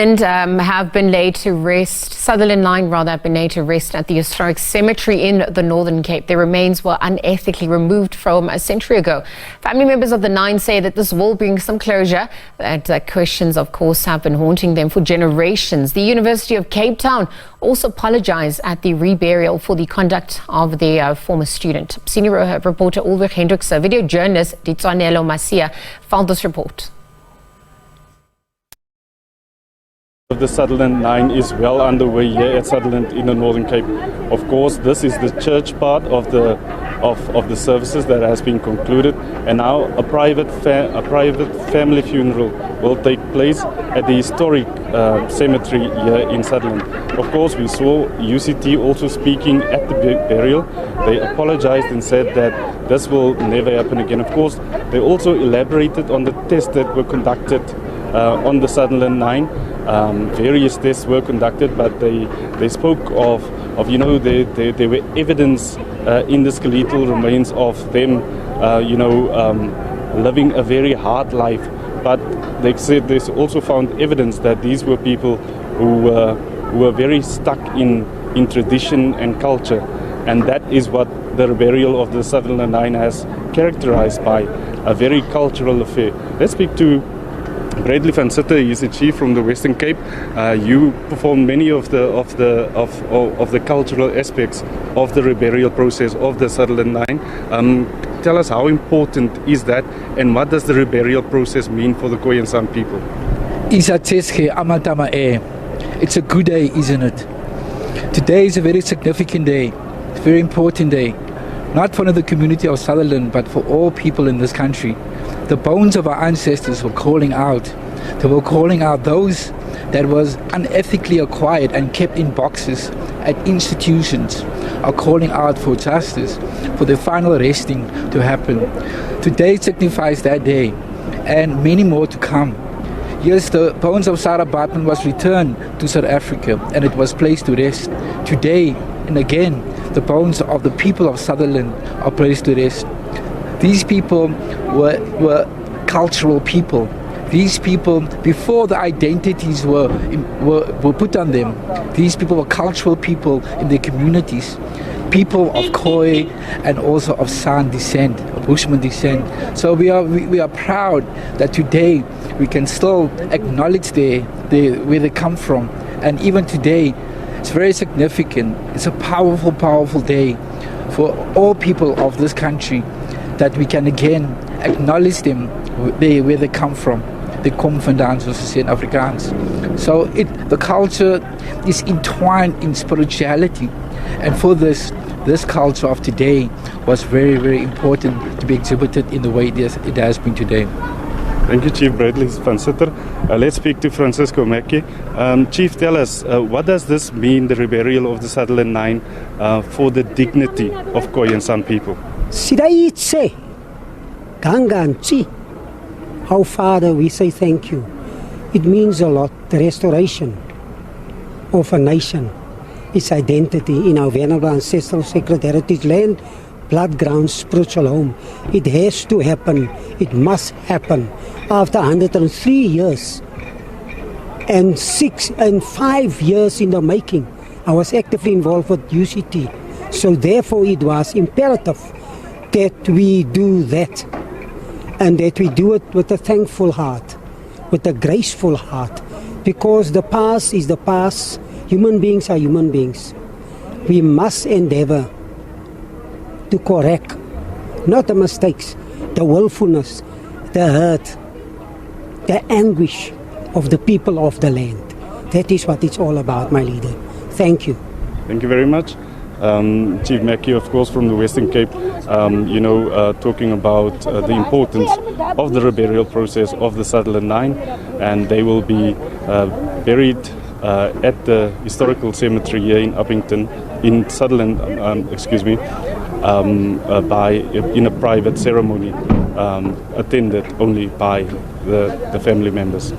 And have been laid to rest. Sutherland 9 have been laid to rest at the historic cemetery in the Northern Cape. Their remains were unethically removed from a century ago. Family members of the 9 say that this will bring some closure. That questions, of course, have been haunting them for generations. The University of Cape Town also apologized at the Reburial for the conduct of their former student. Senior reporter Ulrich Hendriks, video journalist Ditsanelo Masia, found this report. The Sutherland 9 is well underway here at Sutherland in the Northern Cape. Of course, this is the church part of the services that has been concluded, and now a private family funeral will take place at the historic cemetery here in Sutherland. Of course, we saw UCT also speaking at the burial. They apologized and said that this will never happen again. Of course, they also elaborated on the tests that were conducted on the Sutherland 9. Various tests were conducted, but they spoke of there were evidence in the skeletal remains of them living a very hard life. But they said they also found evidence that these were people who were very stuck in tradition and culture, and that is what the burial of the Sutherland 9 has characterized by, a very cultural affair. Let's speak to Bradley van Sitter. He's the chief from the Western Cape. You performed many of the cultural aspects of the reburial process of the Sutherland 9. Tell us, how important is that, and what does the reburial process mean for the Khoi and San people? It's a good day, isn't it? Today is a very significant day, a very important day, not for the community of Sutherland, but for all people in this country. The bones of our ancestors were calling out. They were calling out those that was unethically acquired and kept in boxes at institutions, are calling out for justice, for the final resting to happen. Today signifies that day, and many more to come. Yes, the bones of Sarah Baartman was returned to South Africa, and it was placed to rest. Today and again, the bones of the people of Sutherland are placed to rest. These people were cultural people. These people, before the identities were put on them, these people were cultural people in their communities, people of Khoi and also of San descent, of Bushman descent. So we are proud that today we can still acknowledge where they come from, and even today it's very significant. It's a powerful, powerful day for all people of this country, that we can again acknowledge them where they come from. They come vandaan, soos ze sê in Afrikaans. So the culture is entwined in spirituality, and for this culture of today was very, very important to be exhibited in the way it has been today. Thank you, Chief Bradley van Sitter. Let's speak to Francisco Mackey. Chief, tell us, what does this mean, the reburial of the Sutherland 9, for the dignity of Khoi and San people? Sidaitse, Ganganchi. Our Father, we say thank you. It means a lot, the restoration of a nation, its identity in our venerable ancestral sacred heritage land, blood ground, spiritual home. It has to happen. It must happen. After 103 years and 5 years in the making, I was actively involved with UCT. So therefore it was imperative that we do that, and that we do it with a thankful heart, with a graceful heart, because the past is the past. Human beings are human beings. We must endeavor to correct, not the mistakes, the willfulness, the hurt, the anguish of the people of the land. That is what it's all about, my leader. Thank you. Thank you very much. Chief Mackey, of course, from the Western Cape, talking about the importance of the reburial process of the Sutherland 9, and they will be buried at the historical cemetery here in Uppington, in Sutherland, in a private ceremony attended only by the family members.